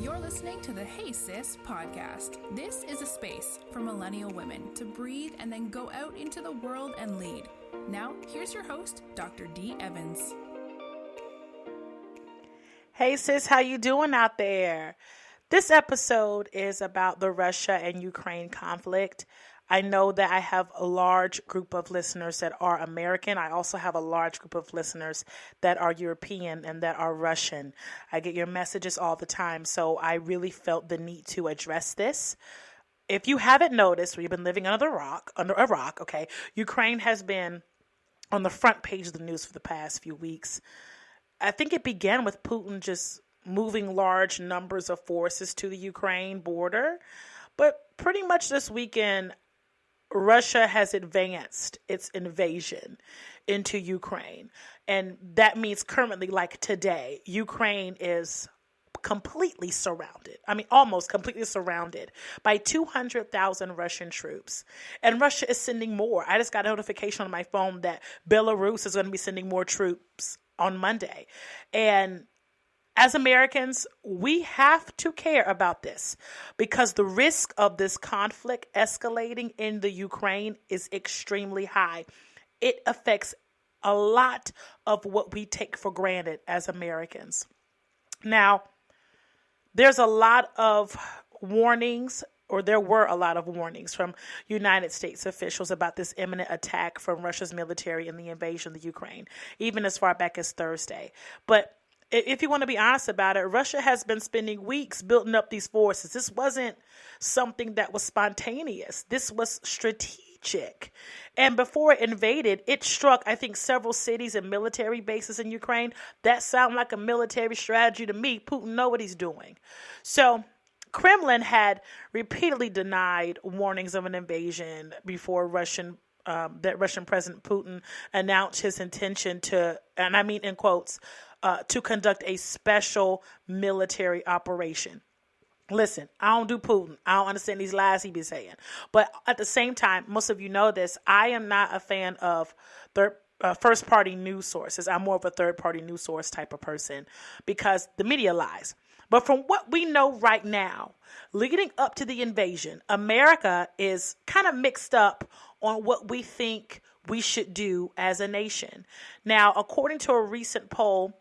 You're listening to the Hey Sis podcast. This is a space for millennial women to breathe and then go out into the world and lead. Now, here's your host, Dr. Dee Evans. Hey sis, how you doing out there? This episode is about the Russia and Ukraine conflict. I know that I have a large group of listeners that are American. I also have a large group of listeners that are European and that are Russian. I get your messages all the time, so I really felt the need to address this. If you haven't noticed, we've been living under a rock, okay? Ukraine has been on the front page of the news for the past few weeks. I think it began with Putin just moving large numbers of forces to the Ukraine border, but pretty much this weekend, Russia has advanced its invasion into Ukraine. And that means currently, like today, Ukraine is completely surrounded. Almost completely surrounded by 200,000 Russian troops. And Russia is sending more. I just got a notification on my phone that Belarus is going to be sending more troops on Monday. And as Americans, we have to care about this because the risk of this conflict escalating in the Ukraine is extremely high. It affects a lot of what we take for granted as Americans. Now, there's a lot of warnings, or there were a lot of warnings from United States officials about this imminent attack from Russia's military and the invasion of the Ukraine, even as far back as Thursday. But if you want to be honest about it, Russia has been spending weeks building up these forces. This wasn't something that was spontaneous. This was strategic. And before it invaded, it struck, I think, several cities and military bases in Ukraine. That sounded like a military strategy to me. Putin knows what he's doing. So Kremlin had repeatedly denied warnings of an invasion before Russian President Putin announced his intention to, and I mean in quotes, to conduct a special military operation. Listen, I don't do Putin. I don't understand these lies he be saying. But at the same time, most of you know this, I am not a fan of first-party news sources. I'm more of a third-party news source type of person because the media lies. But from what we know right now, leading up to the invasion, America is kind of mixed up on what we think we should do as a nation. Now, according to a recent poll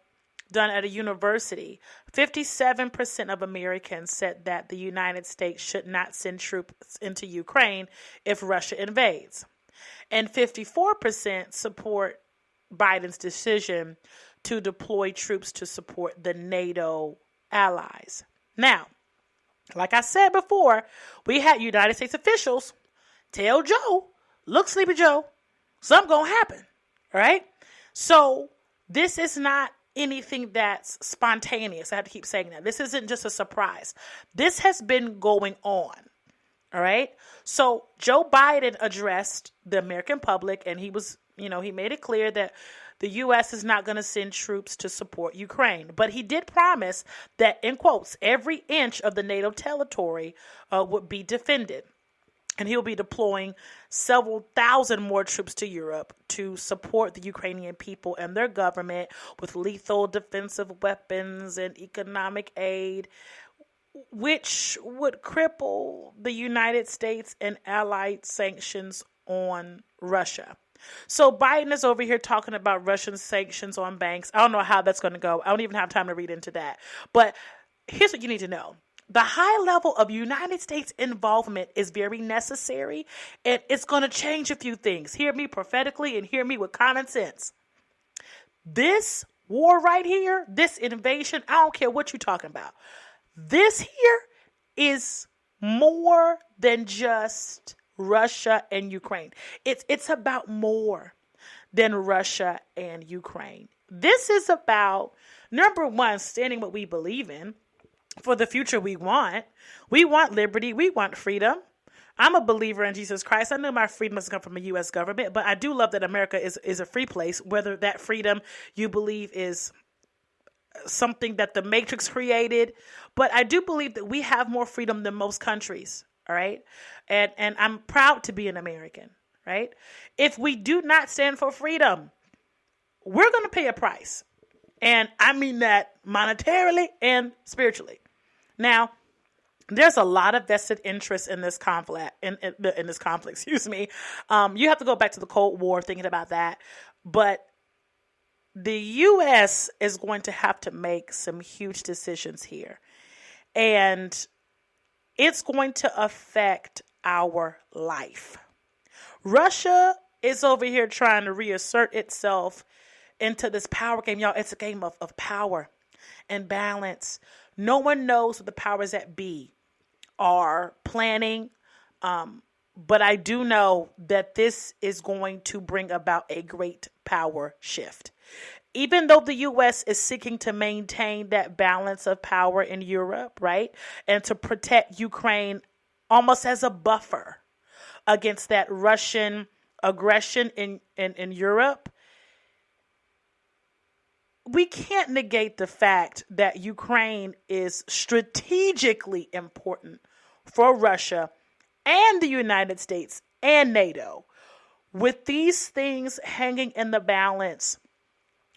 done at a university, 57% of Americans said that the United States should not send troops into Ukraine if Russia invades. And 54% support Biden's decision to deploy troops to support the NATO allies. Now, like I said before, we had United States officials tell Joe, look, Sleepy Joe, something gonna happen, all right? So this is not anything that's spontaneous. I have to keep saying that. This isn't just a surprise. This has been going on, all right? So Joe Biden addressed the American public, and he was, he made it clear that the U.S. is not going to send troops to support Ukraine. But he did promise that, in quotes, every inch of the NATO territory would be defended. And he'll be deploying several thousand more troops to Europe to support the Ukrainian people and their government with lethal defensive weapons and economic aid, which would cripple the United States and allied sanctions on Russia. So Biden is over here talking about Russian sanctions on banks. I don't know how that's going to go. I don't even have time to read into that. But here's what you need to know. The high level of United States involvement is very necessary, and it's going to change a few things. Hear me prophetically and hear me with common sense. This war right here, this invasion, I don't care what you're talking about. This here is more than just Russia and Ukraine. It's about more than Russia and Ukraine. This is about, number one, standing what we believe in for the future we want. We want liberty. We want freedom. I'm a believer in Jesus Christ. I know my freedom doesn't come from the U.S. government, but I do love that America is a free place, whether that freedom you believe is something that the Matrix created. But I do believe that we have more freedom than most countries. All right. And I'm proud to be an American. Right. If we do not stand for freedom, we're going to pay a price. And I mean that monetarily and spiritually. Now, there's a lot of vested interest in this conflict. In this conflict, excuse me. You have to go back to the Cold War thinking about that, but the U.S. is going to have to make some huge decisions here, and it's going to affect our life. Russia is over here trying to reassert itself into this power game. Y'all, it's a game of power and balance. No one knows what the powers that be are planning, but I do know that this is going to bring about a great power shift. Even though the U.S. is seeking to maintain that balance of power in Europe, right, and to protect Ukraine almost as a buffer against that Russian aggression in Europe, we can't negate the fact that Ukraine is strategically important for Russia and the United States and NATO. With these things hanging in the balance,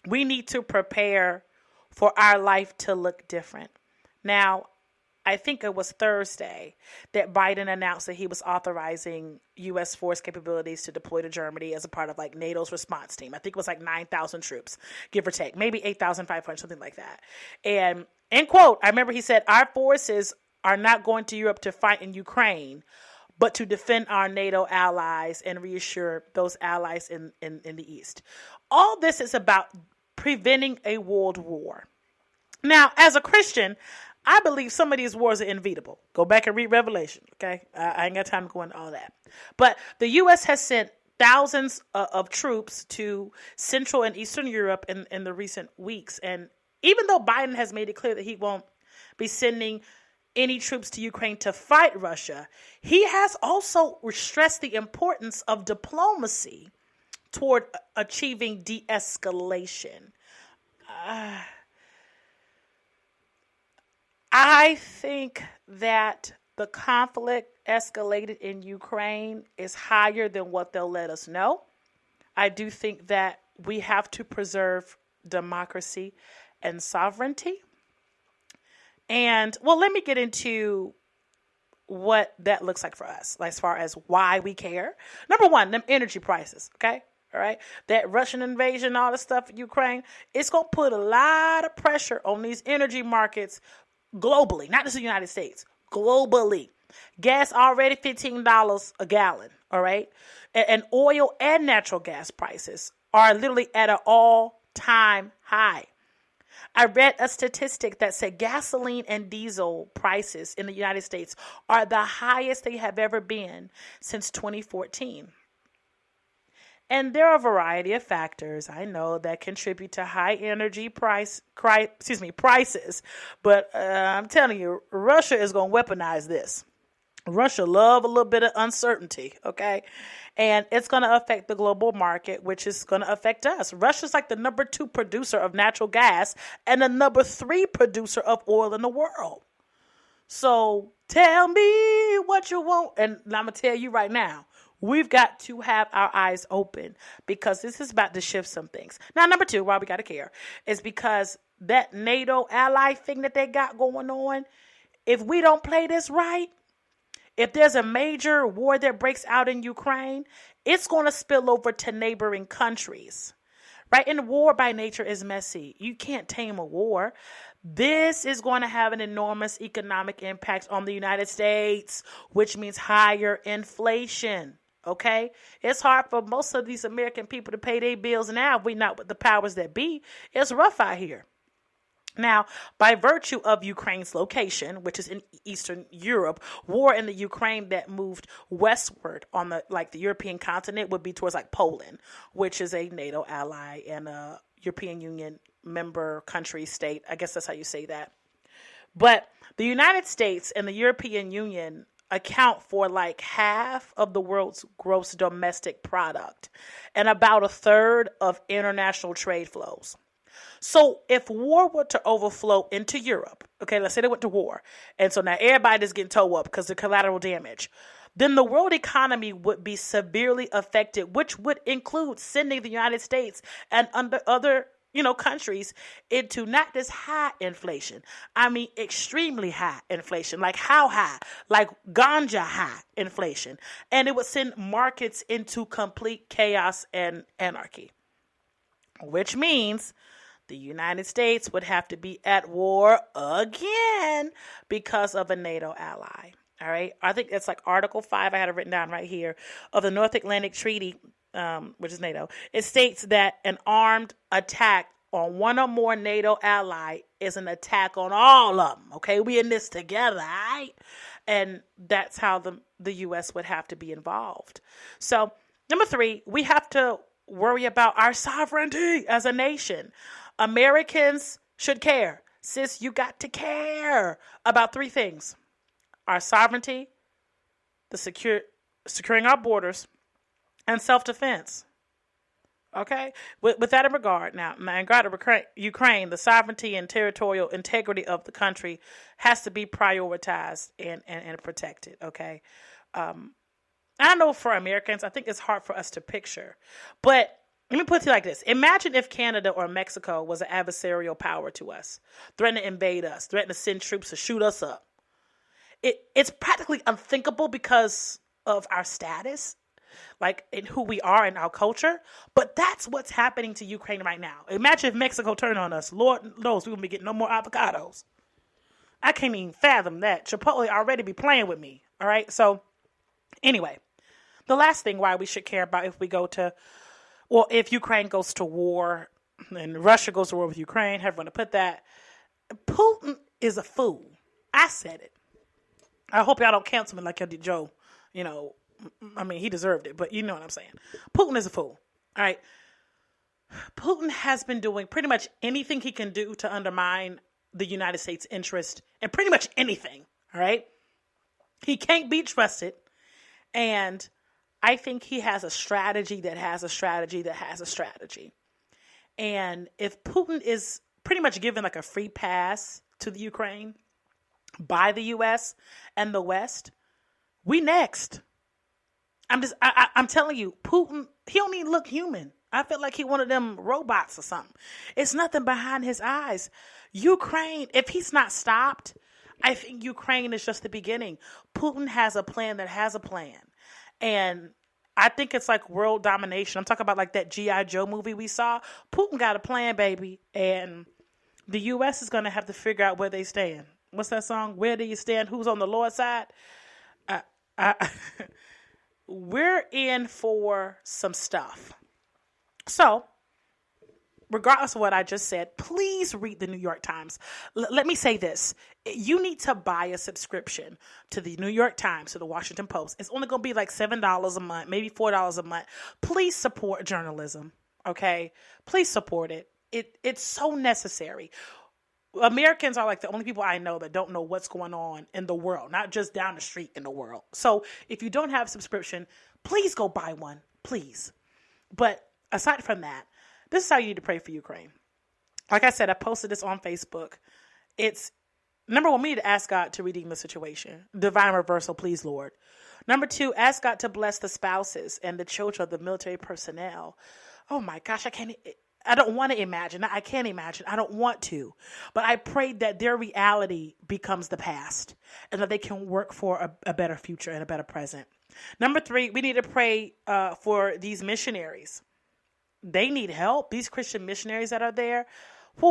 we need to prepare for our life to look different. Now, I think it was Thursday that Biden announced that he was authorizing U.S. force capabilities to deploy to Germany as a part of like NATO's response team. I think it was like 9,000 troops, give or take, maybe 8,500, something like that. And in quote, I remember he said, "Our forces are not going to Europe to fight in Ukraine, but to defend our NATO allies and reassure those allies in the East." All this is about preventing a world war. Now, as a Christian, I believe some of these wars are inevitable. Go back and read Revelation, okay? I ain't got time to go into all that. But the U.S. has sent thousands of troops to Central and Eastern Europe in the recent weeks. And even though Biden has made it clear that he won't be sending any troops to Ukraine to fight Russia, he has also stressed the importance of diplomacy toward achieving de-escalation. I think that the conflict escalated in Ukraine is higher than what they'll let us know. I do think that we have to preserve democracy and sovereignty. And, well, let me get into what that looks like for us, as far as why we care. Number one, them energy prices, okay? All right. That Russian invasion, all the stuff in Ukraine, it's going to put a lot of pressure on these energy markets globally, not just the United States, globally. Gas already $15 a gallon. All right. And oil and natural gas prices are literally at an all-time high. I read a statistic that said gasoline and diesel prices in the United States are the highest they have ever been since 2014. And there are a variety of factors, I know, that contribute to high energy prices. But I'm telling you, Russia is going to weaponize this. Russia love a little bit of uncertainty, okay? And it's going to affect the global market, which is going to affect us. Russia's like the number 2 producer of natural gas and the number 3 producer of oil in the world. So tell me what you want. And I'm going to tell you right now, we've got to have our eyes open because this is about to shift some things. Now, number 2, why we got to care, is because that NATO ally thing that they got going on, if we don't play this right, if there's a major war that breaks out in Ukraine, it's going to spill over to neighboring countries, right? And war by nature is messy. You can't tame a war. This is going to have an enormous economic impact on the United States, which means higher inflation. Okay, it's hard for most of these American people to pay their bills now if we're not with the powers that be. It's rough out here. Now, by virtue of Ukraine's location, which is in Eastern Europe, war in the Ukraine that moved westward on the European continent would be towards like Poland, which is a NATO ally and a European Union member country state. I guess that's how you say that. But the United States and the European Union account for like half of the world's gross domestic product and about a third of international trade flows. So if war were to overflow into Europe, okay, let's say they went to war, and so now everybody's getting towed up because of collateral damage, then the world economy would be severely affected, which would include sending the United States and other countries into not just high inflation. I mean, extremely high inflation. Like how high? Like ganja high inflation. And it would send markets into complete chaos and anarchy, which means the United States would have to be at war again because of a NATO ally. All right. I think it's like Article 5. I had it written down right here of the North Atlantic Treaty, which is NATO. It states that an armed attack on one or more NATO ally is an attack on all of them. Okay. We in this together. All right. And that's how the U.S. would have to be involved. So, number 3, we have to worry about our sovereignty as a nation. Americans should care. Sis, you got to care about 3 things: our sovereignty, securing our borders, and self-defense. Okay? With that in regard, now, in regard to Ukraine, the sovereignty and territorial integrity of the country has to be prioritized and protected. Okay? I know for Americans, I think it's hard for us to picture, but let me put it like this. Imagine if Canada or Mexico was an adversarial power to us, threatening to invade us, threatening to send troops to shoot us up. It's practically unthinkable because of our status, like in who we are in our culture. But that's what's happening to Ukraine right now. Imagine if Mexico turned on us. Lord knows we won't be getting no more avocados. I can't even fathom that. Chipotle already be playing with me. All right. So anyway, the last thing why we should care about if Ukraine goes to war and Russia goes to war with Ukraine, however you want to put that, Putin is a fool. I said it. I hope y'all don't cancel me like y'all did Joe. I mean, he deserved it, but you know what I'm saying. Putin is a fool. All right. Putin has been doing pretty much anything he can do to undermine the United States' interest in pretty much anything. All right. He can't be trusted. And I think he has a strategy that has a strategy that has a strategy. And if Putin is pretty much given like a free pass to the Ukraine by the U.S. and the West, we next. I'm telling you, Putin, he don't even look human. I feel like he one of them robots or something. It's nothing behind his eyes. Ukraine, if he's not stopped, I think Ukraine is just the beginning. Putin has a plan that has a plan. And I think it's like world domination. I'm talking about like that G.I. Joe movie we saw. Putin got a plan, baby. And the U.S. is going to have to figure out where they stand. What's that song? Where do you stand? Who's on the Lord's side? We're in for some stuff. So, regardless of what I just said, please read the New York Times. Let me say this. You need to buy a subscription to the New York Times, to the Washington Post. It's only going to be like $7 a month, maybe $4 a month. Please support journalism, okay? Please support it. It's so necessary. Americans are like the only people I know that don't know what's going on in the world, not just down the street in the world. So if you don't have a subscription, please go buy one, please. But aside from that, this is how you need to pray for Ukraine. Like I said, I posted this on Facebook. It's, number 1, we need to ask God to redeem the situation. Divine reversal, please, Lord. Number 2, ask God to bless the spouses and the children of the military personnel. Oh my gosh, I don't want to imagine. I can't imagine. I don't want to. But I pray that their reality becomes the past and that they can work for a better future and a better present. Number 3, we need to pray for these missionaries. They need help. These Christian missionaries that are there,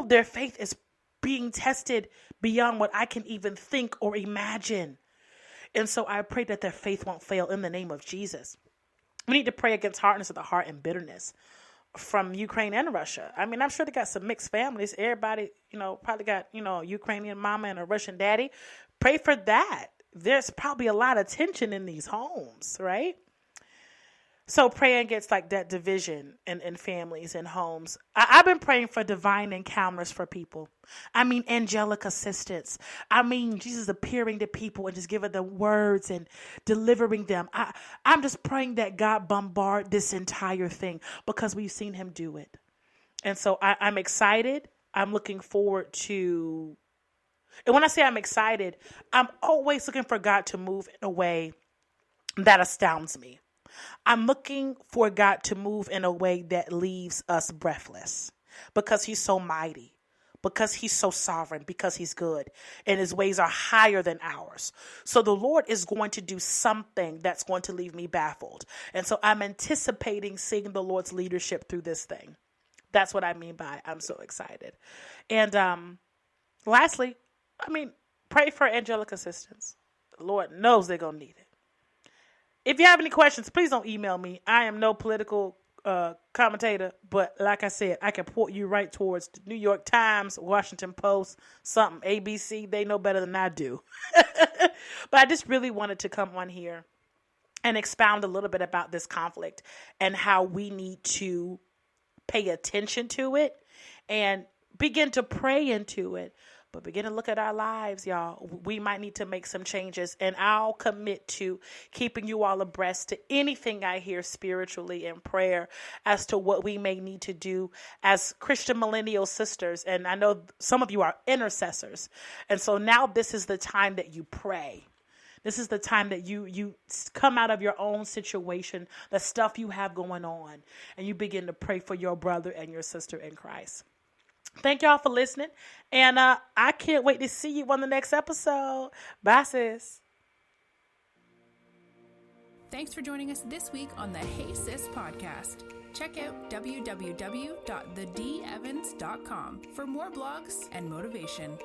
their faith is being tested beyond what I can even think or imagine. And so I pray that their faith won't fail in the name of Jesus. We need to pray against hardness of the heart and bitterness from Ukraine and Russia. I mean, I'm sure they got some mixed families. Everybody, probably got, Ukrainian mama and a Russian daddy. Pray for that. There's probably a lot of tension in these homes, right? So praying against like that division in families and homes. I've been praying for divine encounters for people. I mean, angelic assistance. I mean, Jesus appearing to people and just giving them words and delivering them. I'm just praying that God bombard this entire thing because we've seen him do it. And so I'm excited. I'm looking forward to, and when I say I'm excited, I'm always looking for God to move in a way that astounds me. I'm looking for God to move in a way that leaves us breathless. because he's so mighty, because he's so sovereign, because he's good, and his ways are higher than ours. So the Lord is going to do something that's going to leave me baffled. And so I'm anticipating seeing the Lord's leadership through this thing. That's what I mean by I'm so excited. And lastly, pray for angelic assistance. The Lord knows they're going to need it. If you have any questions, please don't email me. I am no political commentator, but like I said, I can point you right towards the New York Times, Washington Post, something, ABC. They know better than I do. But I just really wanted to come on here and expound a little bit about this conflict and how we need to pay attention to it and begin to pray into it. But begin to look at our lives, y'all. We might need to make some changes, and I'll commit to keeping you all abreast to anything I hear spiritually in prayer as to what we may need to do as Christian millennial sisters. And I know some of you are intercessors. And so now this is the time that you pray. This is the time that you come out of your own situation, the stuff you have going on, and you begin to pray for your brother and your sister in Christ. Thank y'all for listening. And I can't wait to see you on the next episode. Bye, sis. Thanks for joining us this week on the Hey Sis podcast. Check out www.thedeeevans.com for more blogs and motivation.